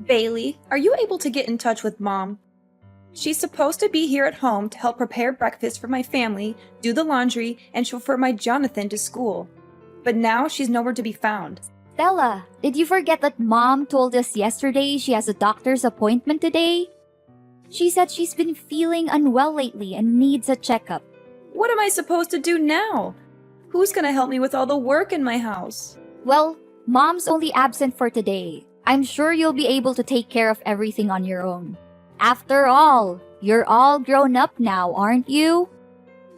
Bailey, are you able to get in touch with Mom? She's supposed to be here at home to help prepare breakfast for my family, do the laundry, and chauffeur my Jonathan to school. But now she's nowhere to be found. Stella, did you forget that Mom told us yesterday she has a doctor's appointment today? She said she's been feeling unwell lately and needs a checkup. What am I supposed to do now? Who's gonna help me with all the work in my house? Well, Mom's only absent for today. I'm sure you'll be able to take care of everything on your own. After all, you're all grown up now, aren't you?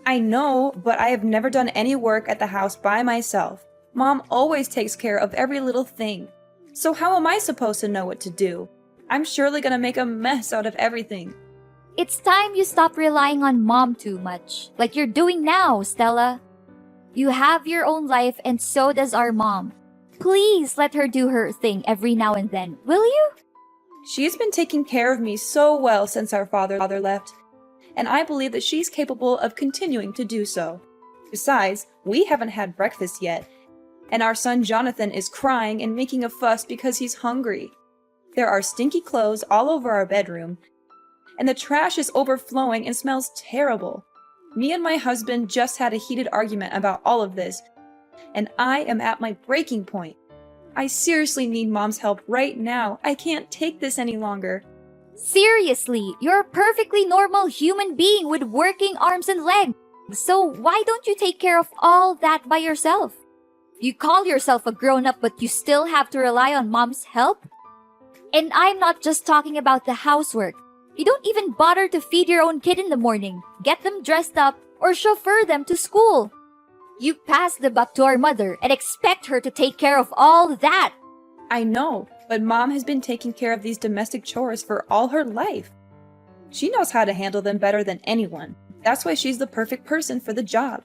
I know, but I have never done any work at the house by myself. Mom always takes care of every little thing. So how am I supposed to know what to do? I'm surely gonna make a mess out of everything. It's time you stop relying on Mom too much, like you're doing now, Stella. You have your own life and so does our mom. Please let her do her thing every now and then, will you? She's been taking care of me so well since our father left, and I believe that she's capable of continuing to do so. Besides, we haven't had breakfast yet, and our son Jonathan is crying and making a fuss because he's hungry. There are stinky clothes all over our bedroom, and the trash is overflowing and smells terrible. Me and my husband just had a heated argument about all of this, and I am at my breaking point. I seriously need Mom's help right now. I can't take this any longer. Seriously, you're a perfectly normal human being with working arms and legs. So why don't you take care of all that by yourself? You call yourself a grown-up but you still have to rely on Mom's help? And I'm not just talking about the housework. You don't even bother to feed your own kid in the morning, get them dressed up, or chauffeur them to school. You pass the buck to our mother and expect her to take care of all that. I know, but Mom has been taking care of these domestic chores for all her life. She knows how to handle them better than anyone. That's why she's the perfect person for the job.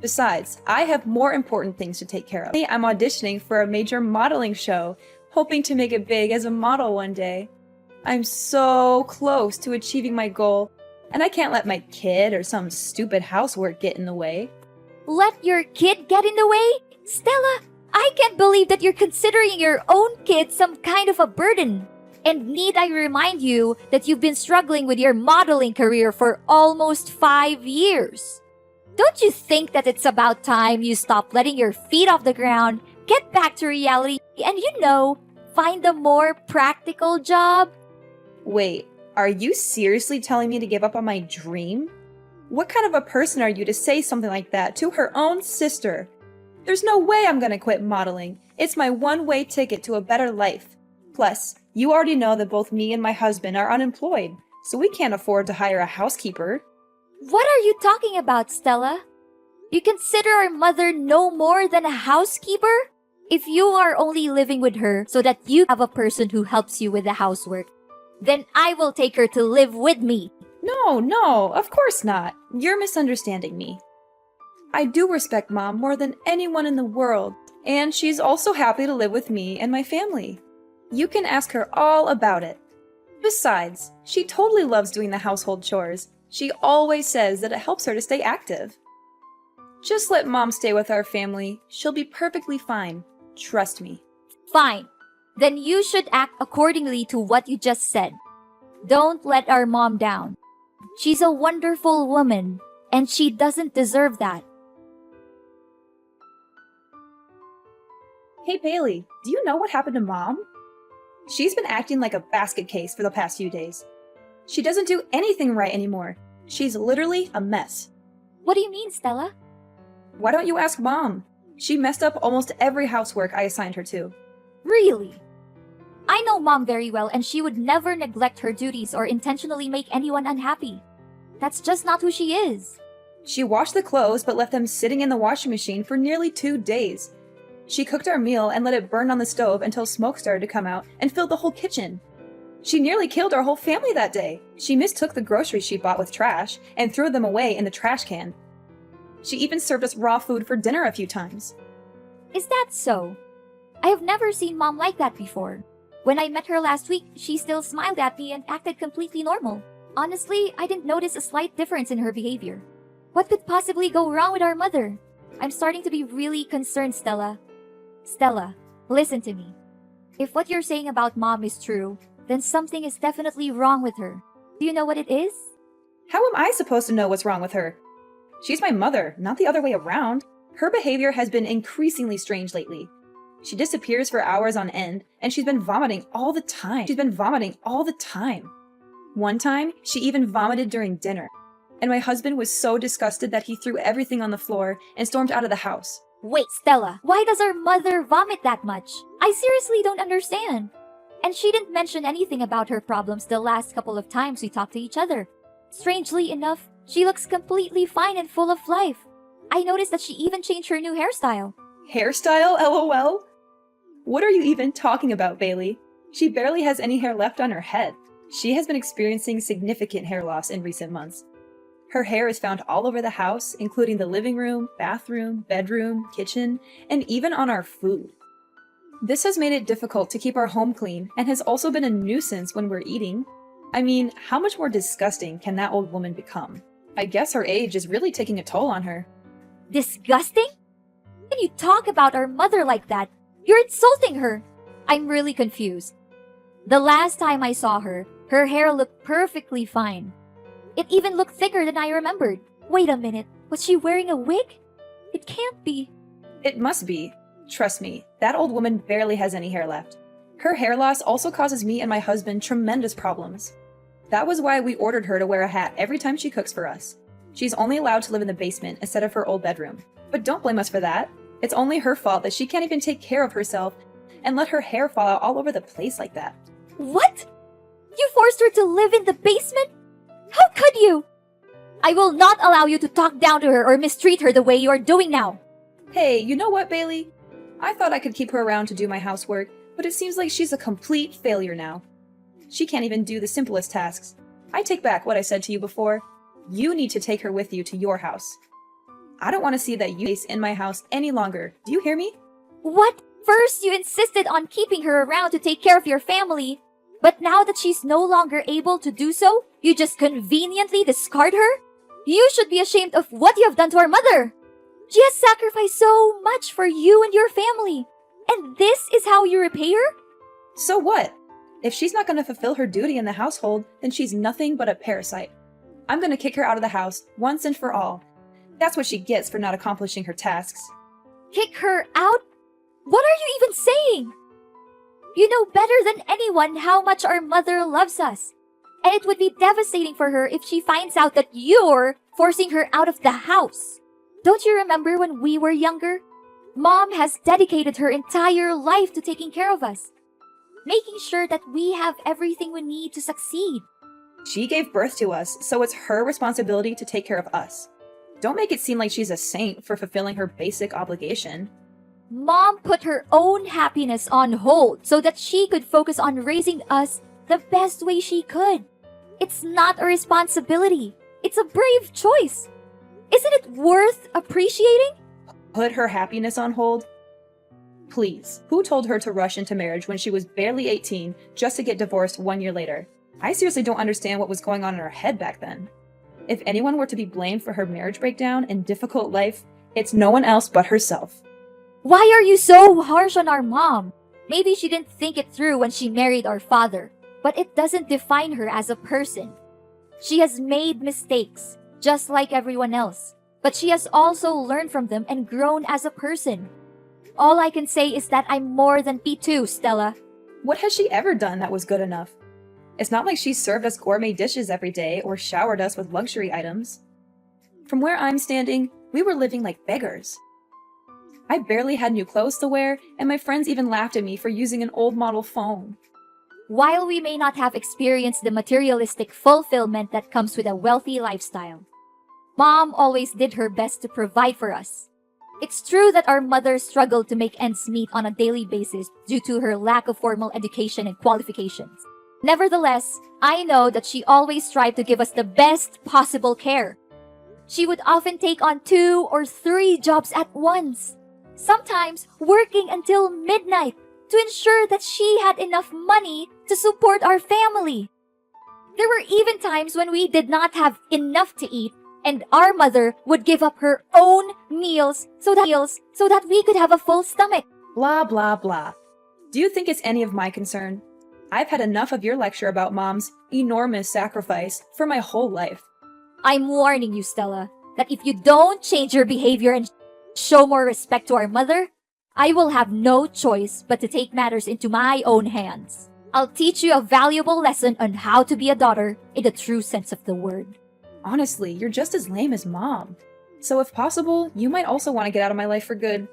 Besides, I have more important things to take care of. I'm auditioning for a major modeling show, hoping to make it big as a model one day. I'm so close to achieving my goal, and I can't let my kid or some stupid housework get in the way. Let your kid get in the way? Stella, I can't believe that you're considering your own kid some kind of a burden. And need I remind you that you've been struggling with your modeling career for almost 5 years? Don't you think that it's about time you stop letting your feet off the ground, get back to reality, and find a more practical job? Wait, are you seriously telling me to give up on my dream? What kind of a person are you to say something like that to her own sister? There's no way I'm gonna quit modeling. It's my one-way ticket to a better life. Plus, you already know that both me and my husband are unemployed, so we can't afford to hire a housekeeper. What are you talking about, Stella? You consider our mother no more than a housekeeper? If you are only living with her so that you have a person who helps you with the housework, then I will take her to live with me. No, of course not. You're misunderstanding me. I do respect Mom more than anyone in the world, and she's also happy to live with me and my family. You can ask her all about it. Besides, she totally loves doing the household chores. She always says that it helps her to stay active. Just let Mom stay with our family. She'll be perfectly fine. Trust me. Fine. Then you should act accordingly to what you just said. Don't let our mom down. She's a wonderful woman, and she doesn't deserve that. Hey Bailey, do you know what happened to Mom? She's been acting like a basket case for the past few days. She doesn't do anything right anymore. She's literally a mess. What do you mean, Stella? Why don't you ask Mom? She messed up almost every housework I assigned her to. Really? I know Mom very well, and she would never neglect her duties or intentionally make anyone unhappy. That's just not who she is. She washed the clothes but left them sitting in the washing machine for nearly 2 days. She cooked our meal and let it burn on the stove until smoke started to come out and filled the whole kitchen. She nearly killed our whole family that day. She mistook the groceries she bought with trash and threw them away in the trash can. She even served us raw food for dinner a few times. Is that so? I have never seen Mom like that before. When I met her last week, she still smiled at me and acted completely normal. Honestly, I didn't notice a slight difference in her behavior. What could possibly go wrong with our mother? I'm starting to be really concerned, Stella. Stella, listen to me. If what you're saying about Mom is true, then something is definitely wrong with her. Do you know what it is? How am I supposed to know what's wrong with her? She's my mother, not the other way around. Her behavior has been increasingly strange lately. She disappears for hours on end, and she's been vomiting all the time. One time, she even vomited during dinner. And my husband was so disgusted that he threw everything on the floor and stormed out of the house. Wait, Stella, why does our mother vomit that much? I seriously don't understand. And she didn't mention anything about her problems the last couple of times we talked to each other. Strangely enough, she looks completely fine and full of life. I noticed that she even changed her new hairstyle. Hairstyle, LOL? What are you even talking about, Bailey? She barely has any hair left on her head. She has been experiencing significant hair loss in recent months. Her hair is found all over the house, including the living room, bathroom, bedroom, kitchen, and even on our food. This has made it difficult to keep our home clean and has also been a nuisance when we're eating. I mean, how much more disgusting can that old woman become? I guess her age is really taking a toll on her. Disgusting? When you talk about our mother like that, you're insulting her. I'm really confused. The last time I saw her, her hair looked perfectly fine. It even looked thicker than I remembered. Wait a minute, was she wearing a wig? It can't be. It must be. Trust me, that old woman barely has any hair left. Her hair loss also causes me and my husband tremendous problems. That was why we ordered her to wear a hat every time she cooks for us. She's only allowed to live in the basement instead of her old bedroom. But don't blame us for that. It's only her fault that she can't even take care of herself and let her hair fall out all over the place like that. What? You forced her to live in the basement? How could you? I will not allow you to talk down to her or mistreat her the way you are doing now. Hey, you know what, Bailey? I thought I could keep her around to do my housework, but it seems like she's a complete failure now. She can't even do the simplest tasks. I take back what I said to you before. You need to take her with you to your house. I don't want to see that you in my house any longer. Do you hear me? What? First, you insisted on keeping her around to take care of your family. But now that she's no longer able to do so, you just conveniently discard her? You should be ashamed of what you have done to our mother. She has sacrificed so much for you and your family. And this is how you repay her? So what? If she's not going to fulfill her duty in the household, then she's nothing but a parasite. I'm going to kick her out of the house once and for all. That's what she gets for not accomplishing her tasks. Kick her out? What are you even saying? You know better than anyone how much our mother loves us. And it would be devastating for her if she finds out that you're forcing her out of the house. Don't you remember when we were younger? Mom has dedicated her entire life to taking care of us, making sure that we have everything we need to succeed. She gave birth to us, so it's her responsibility to take care of us. Don't make it seem like she's a saint for fulfilling her basic obligation. Mom put her own happiness on hold so that she could focus on raising us the best way she could. It's not a responsibility. It's a brave choice. Isn't it worth appreciating? Put her happiness on hold? Please, who told her to rush into marriage when she was barely 18 just to get divorced 1 year later? I seriously don't understand what was going on in her head back then. If anyone were to be blamed for her marriage breakdown and difficult life, it's no one else but herself. Why are you so harsh on our mom? Maybe she didn't think it through when she married our father, but it doesn't define her as a person. She has made mistakes, just like everyone else, but she has also learned from them and grown as a person. All I can say is that I'm more than P2, Stella. What has she ever done that was good enough? It's not like she served us gourmet dishes every day or showered us with luxury items. From where I'm standing, we were living like beggars. I barely had new clothes to wear, and my friends even laughed at me for using an old model phone. While we may not have experienced the materialistic fulfillment that comes with a wealthy lifestyle, Mom always did her best to provide for us. It's true that our mother struggled to make ends meet on a daily basis due to her lack of formal education and qualifications. Nevertheless, I know that she always tried to give us the best possible care. She would often take on 2 or 3 jobs at once, sometimes working until midnight to ensure that she had enough money to support our family. There were even times when we did not have enough to eat, and our mother would give up her own meals so that we could have a full stomach. Blah, blah, blah. Do you think it's any of my concern? I've had enough of your lecture about Mom's enormous sacrifice for my whole life. I'm warning you, Stella, that if you don't change your behavior and show more respect to our mother, I will have no choice but to take matters into my own hands. I'll teach you a valuable lesson on how to be a daughter in the true sense of the word. Honestly, you're just as lame as Mom. So if possible, you might also want to get out of my life for good.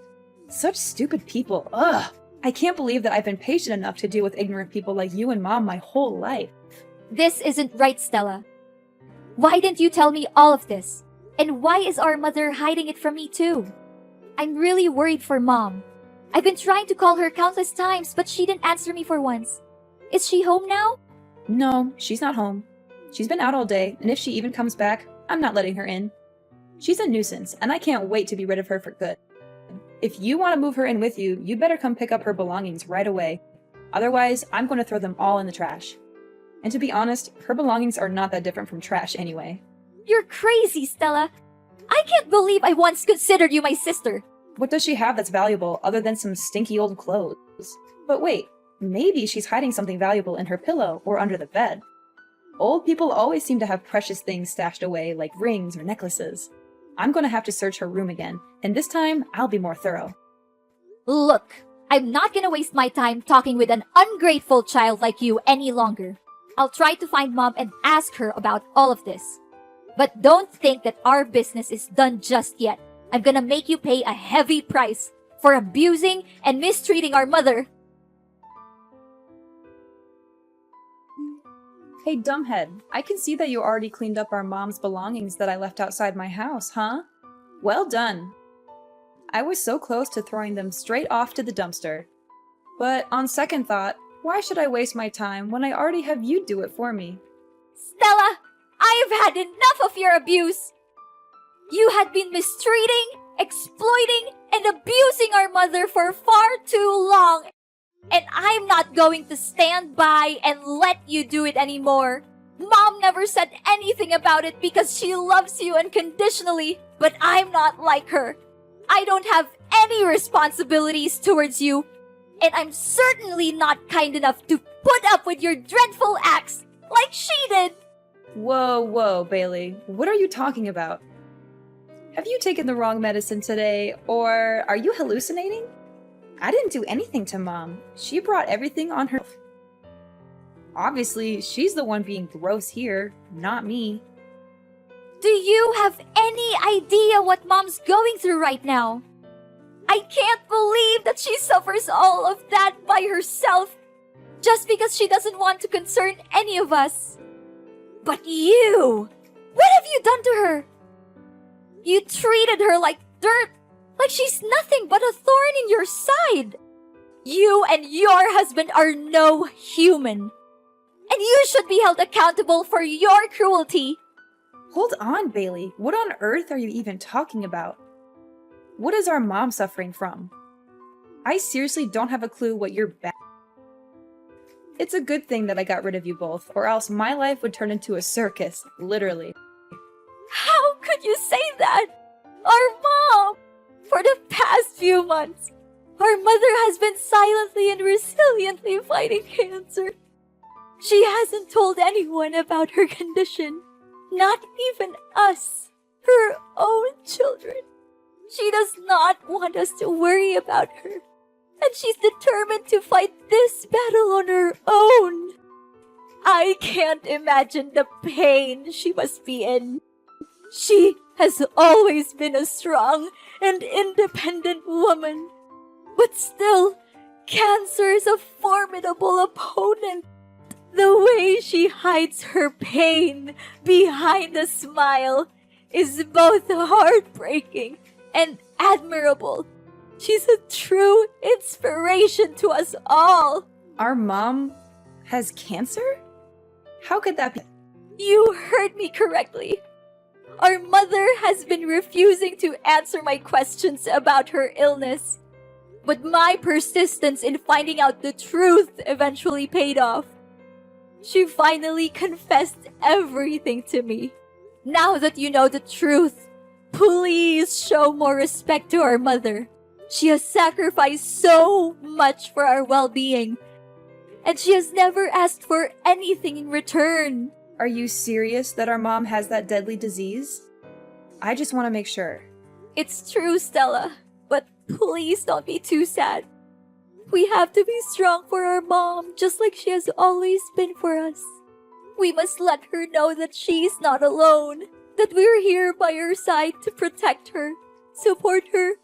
Such stupid people, ugh! I can't believe that I've been patient enough to deal with ignorant people like you and Mom my whole life. This isn't right, Stella. Why didn't you tell me all of this? And why is our mother hiding it from me too? I'm really worried for Mom. I've been trying to call her countless times, but she didn't answer me for once. Is she home now? No, she's not home. She's been out all day, and if she even comes back, I'm not letting her in. She's a nuisance, and I can't wait to be rid of her for good. If you want to move her in with you, you better come pick up her belongings right away. Otherwise, I'm going to throw them all in the trash. And to be honest, her belongings are not that different from trash anyway. You're crazy, Stella. I can't believe I once considered you my sister. What does she have that's valuable other than some stinky old clothes? But wait, maybe she's hiding something valuable in her pillow or under the bed. Old people always seem to have precious things stashed away, like rings or necklaces. I'm going to have to search her room again, and this time I'll be more thorough. Look, I'm not gonna waste my time talking with an ungrateful child like you any longer. I'll try to find Mom and ask her about all of this. But don't think that our business is done just yet. I'm gonna make you pay a heavy price for abusing and mistreating our mother. Hey, dumbhead, I can see that you already cleaned up our Mom's belongings that I left outside my house, huh? Well done. I was so close to throwing them straight off to the dumpster. But on second thought, why should I waste my time when I already have you do it for me? Stella, I've had enough of your abuse. You had been mistreating, exploiting, and abusing our mother for far too long. And I'm not going to stand by and let you do it anymore. Mom never said anything about it because she loves you unconditionally, but I'm not like her. I don't have any responsibilities towards you, and I'm certainly not kind enough to put up with your dreadful acts like she did. Whoa, Bailey. What are you talking about? Have you taken the wrong medicine today, or are you hallucinating? I didn't do anything to Mom. She brought everything on her. Obviously, she's the one being gross here, not me. Do you have any idea what Mom's going through right now? I can't believe that she suffers all of that by herself just because she doesn't want to concern any of us. But you! What have you done to her? You treated her like dirt, like she's nothing but a thorn in your side. You and your husband are no human. And you should be held accountable for your cruelty. Hold on, Bailey. What on earth are you even talking about? What is our Mom suffering from? I seriously don't have a clue what you're bad. It's a good thing that I got rid of you both, or else my life would turn into a circus, literally. How could you say that? Our Mom! For the past few months, our mother has been silently and resiliently fighting cancer. She hasn't told anyone about her condition, not even us, her own children. She does not want us to worry about her, and she's determined to fight this battle on her own. I can't imagine the pain she must be in. She has always been a strong and independent woman, but still, cancer is a formidable opponent. The way she hides her pain behind a smile is both heartbreaking and admirable. She's a true inspiration to us all. Our Mom has cancer? How could that be? You heard me correctly. Our mother has been refusing to answer my questions about her illness. But my persistence in finding out the truth eventually paid off. She finally confessed everything to me. Now that you know the truth, please show more respect to our mother. She has sacrificed so much for our well-being. and she has never asked for anything in return. Are you serious that our mom has that deadly disease? I just want to make sure. It's true, Stella, but please don't be too sad. We have to be strong for our mom, just like she has always been for us. We must let her know that she's not alone, that we're here by her side to protect her, support her,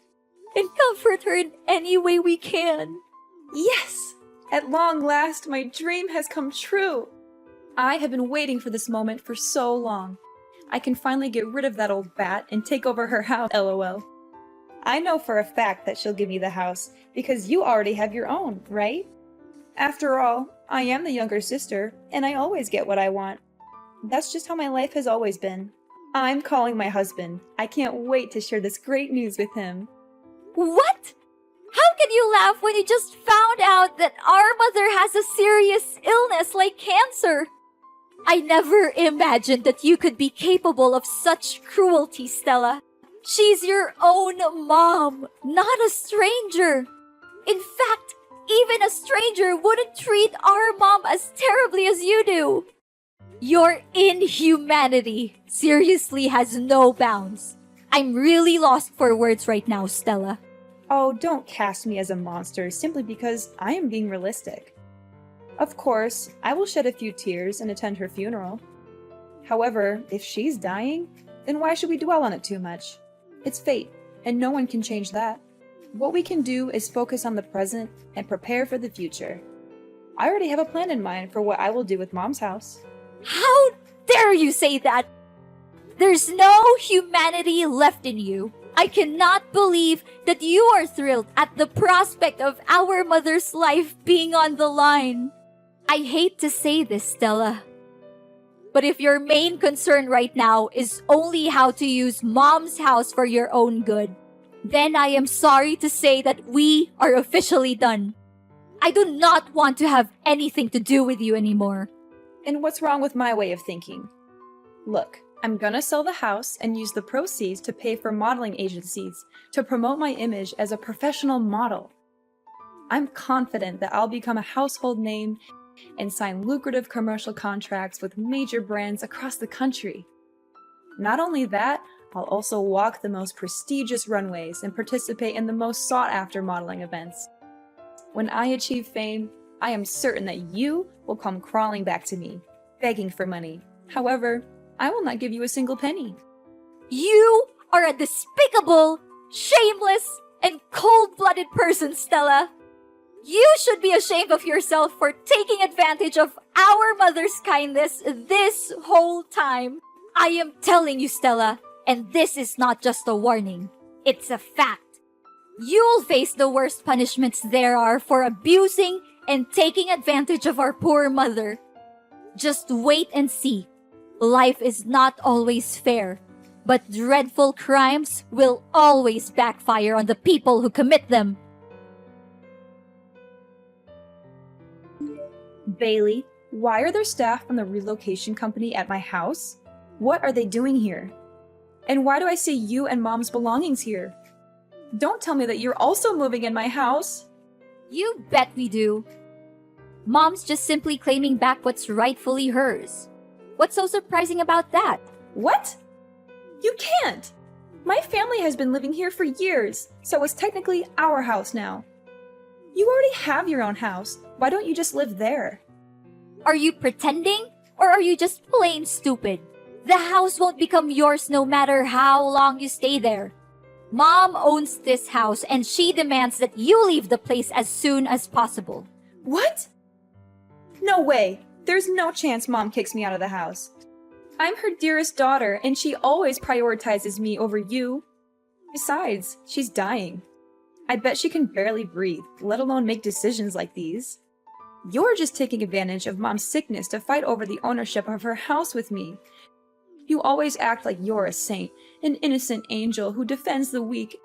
and comfort her in any way we can. Yes! At long last, my dream has come true. I have been waiting for this moment for so long. I can finally get rid of that old bat and take over her house, lol. I know for a fact that she'll give me the house, because you already have your own, right? After all, I am the younger sister, and I always get what I want. That's just how my life has always been. I'm calling my husband. I can't wait to share this great news with him. What? How can you laugh when you just found out that our mother has a serious illness like cancer? I never imagined that you could be capable of such cruelty, Stella. She's your own mom, not a stranger. In fact, even a stranger wouldn't treat our mom as terribly as you do. Your inhumanity seriously has no bounds. I'm really lost for words right now, Stella. Oh, don't cast me as a monster simply because I am being realistic. Of course, I will shed a few tears and attend her funeral. However, if she's dying, then why should we dwell on it too much? It's fate, and no one can change that. What we can do is focus on the present and prepare for the future. I already have a plan in mind for what I will do with Mom's house. How dare you say that? There's no humanity left in you. I cannot believe that you are thrilled at the prospect of our mother's life being on the line. I hate to say this, Stella, but if your main concern right now is only how to use Mom's house for your own good, then I am sorry to say that we are officially done. I do not want to have anything to do with you anymore. And what's wrong with my way of thinking? Look, I'm gonna sell the house and use the proceeds to pay for modeling agencies to promote my image as a professional model. I'm confident that I'll become a household name and sign lucrative commercial contracts with major brands across the country. Not only that, I'll also walk the most prestigious runways and participate in the most sought-after modeling events. When I achieve fame, I am certain that you will come crawling back to me, begging for money. However, I will not give you a single penny. You are a despicable, shameless, and cold-blooded person, Stella. You should be ashamed of yourself for taking advantage of our mother's kindness this whole time. I am telling you, Stella, and this is not just a warning. It's a fact. You'll face the worst punishments there are for abusing and taking advantage of our poor mother. Just wait and see. Life is not always fair, but dreadful crimes will always backfire on the people who commit them. Bailey, why are there staff from the relocation company at my house? What are they doing here? And why do I see you and Mom's belongings here? Don't tell me that you're also moving in my house. You bet we do. Mom's just simply claiming back what's rightfully hers. What's so surprising about that? What? You can't! My family has been living here for years, so it's technically our house now. You already have your own house. Why don't you just live there? Are you pretending? Or are you just plain stupid? The house won't become yours no matter how long you stay there. Mom owns this house and she demands that you leave the place as soon as possible. What? No way! There's no chance Mom kicks me out of the house. I'm her dearest daughter, and she always prioritizes me over you. Besides, she's dying. I bet she can barely breathe, let alone make decisions like these. You're just taking advantage of Mom's sickness to fight over the ownership of her house with me. You always act like you're a saint, an innocent angel who defends the weak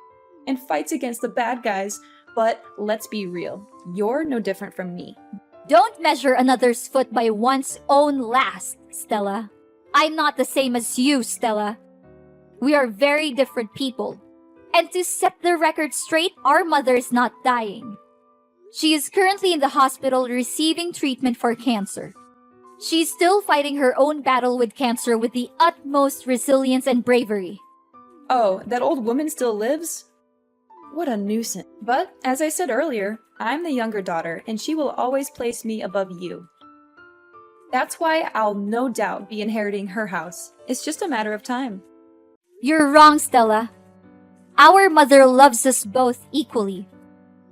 and fights against the bad guys, but let's be real, you're no different from me. Don't measure another's foot by one's own last, Stella. I'm not the same as you, Stella. We are very different people. And to set the record straight, our mother is not dying. She is currently in the hospital receiving treatment for cancer. She's still fighting her own battle with cancer with the utmost resilience and bravery. Oh, that old woman still lives? What a nuisance. But, as I said earlier, I'm the younger daughter, and she will always place me above you. That's why I'll no doubt be inheriting her house. It's just a matter of time. You're wrong, Stella. Our mother loves us both equally.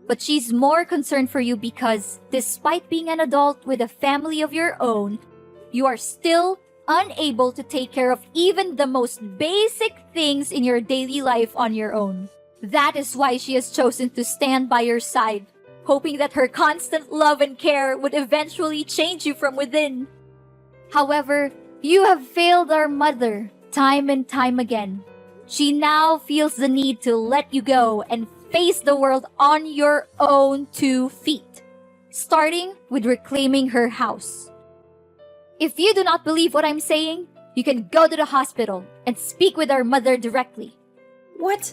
But she's more concerned for you because, despite being an adult with a family of your own, you are still unable to take care of even the most basic things in your daily life on your own. That is why she has chosen to stand by your side, hoping that her constant love and care would eventually change you from within. However, you have failed our mother time and time again. She now feels the need to let you go and face the world on your own 2 feet, starting with reclaiming her house. If you do not believe what I'm saying, you can go to the hospital and speak with our mother directly. What?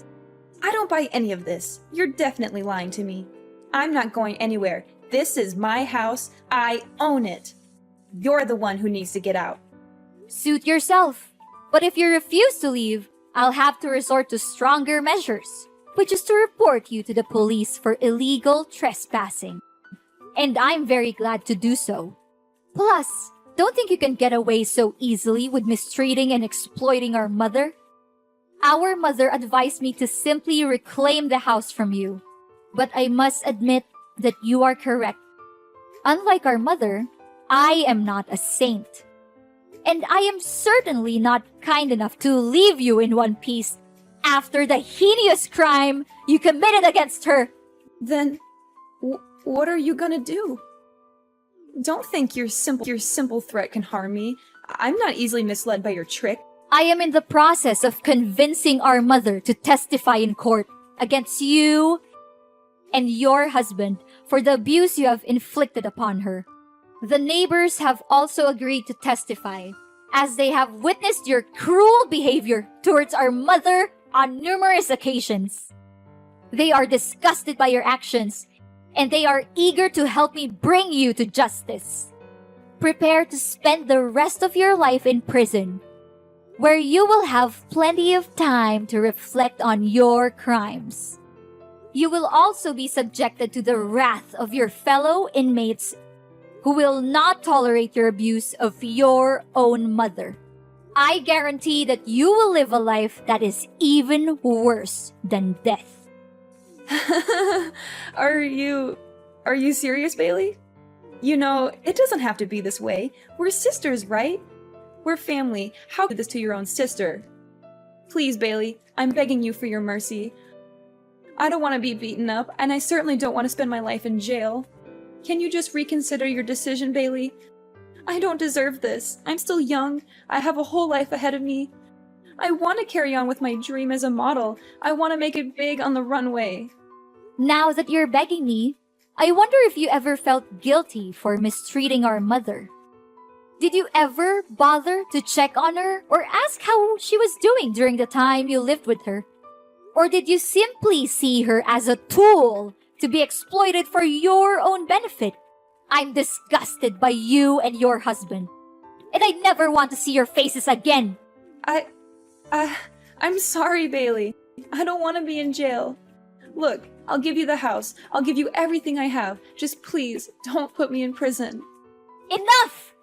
I don't buy any of this. You're definitely lying to me. I'm not going anywhere. This is my house. I own it. You're the one who needs to get out. Suit yourself. But if you refuse to leave, I'll have to resort to stronger measures, which is to report you to the police for illegal trespassing. And I'm very glad to do so. Plus, don't think you can get away so easily with mistreating and exploiting our mother. Our mother advised me to simply reclaim the house from you. But I must admit that you are correct. Unlike our mother, I am not a saint. And I am certainly not kind enough to leave you in one piece after the heinous crime you committed against her. Then, what are you gonna do? Don't think your simple threat can harm me. I'm not easily misled by your trick. I am in the process of convincing our mother to testify in court against you and your husband for the abuse you have inflicted upon her. The neighbors have also agreed to testify, as they have witnessed your cruel behavior towards our mother on numerous occasions. They are disgusted by your actions, and they are eager to help me bring you to justice. Prepare to spend the rest of your life in prison, where you will have plenty of time to reflect on your crimes. You will also be subjected to the wrath of your fellow inmates who will not tolerate your abuse of your own mother. I guarantee that you will live a life that is even worse than death. Are you serious, Bailey? You know, it doesn't have to be this way. We're sisters, right? We're family. How could you do this to your own sister? Please, Bailey, I'm begging you for your mercy. I don't want to be beaten up, and I certainly don't want to spend my life in jail. Can you just reconsider your decision, Bailey? I don't deserve this. I'm still young. I have a whole life ahead of me. I want to carry on with my dream as a model. I want to make it big on the runway. Now that you're begging me, I wonder if you ever felt guilty for mistreating our mother. Did you ever bother to check on her or ask how she was doing during the time you lived with her? Or did you simply see her as a tool to be exploited for your own benefit? I'm disgusted by you and your husband, and I never want to see your faces again. I'm sorry, Bailey. I don't want to be in jail. Look, I'll give you the house. I'll give you everything I have. Just please, don't put me in prison. Enough!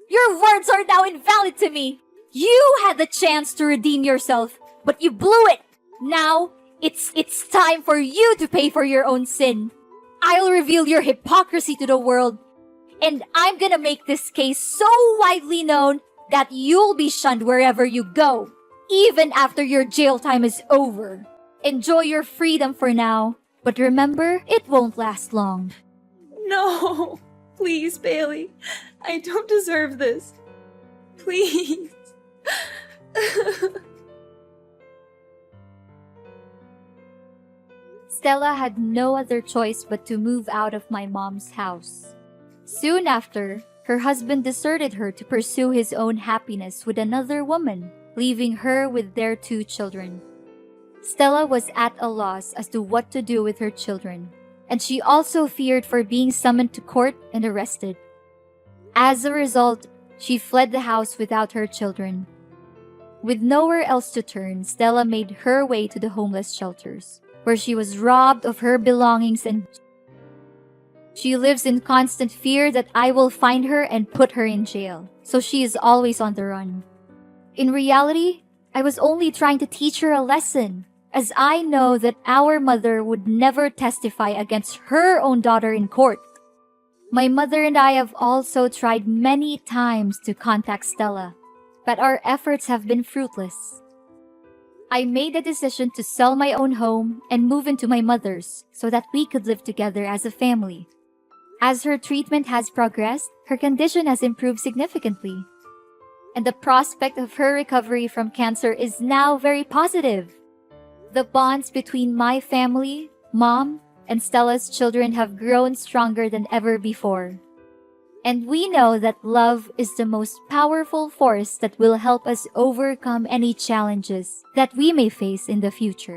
Your words are now invalid to me. You had the chance to redeem yourself, but you blew it. Now, it's time for you to pay for your own sin. I'll reveal your hypocrisy to the world, and I'm gonna make this case so widely known that you'll be shunned wherever you go, even after your jail time is over. Enjoy your freedom for now, but remember, it won't last long. No, please, Bailey. I don't deserve this. Please. Stella had no other choice but to move out of my mom's house. Soon after, her husband deserted her to pursue his own happiness with another woman, leaving her with their 2 children. Stella was at a loss as to what to do with her children, and she also feared for being summoned to court and arrested. As a result, she fled the house without her children. With nowhere else to turn, Stella made her way to the homeless shelters, where she was robbed of her belongings, and she lives in constant fear that I will find her and put her in jail, so she is always on the run. In reality, I was only trying to teach her a lesson, as I know that our mother would never testify against her own daughter in court. My mother and I have also tried many times to contact Stella, but our efforts have been fruitless. I made the decision to sell my own home and move into my mother's so that we could live together as a family. As her treatment has progressed, her condition has improved significantly, and the prospect of her recovery from cancer is now very positive. The bonds between my family, Mom, and Stella's children have grown stronger than ever before. And we know that love is the most powerful force that will help us overcome any challenges that we may face in the future.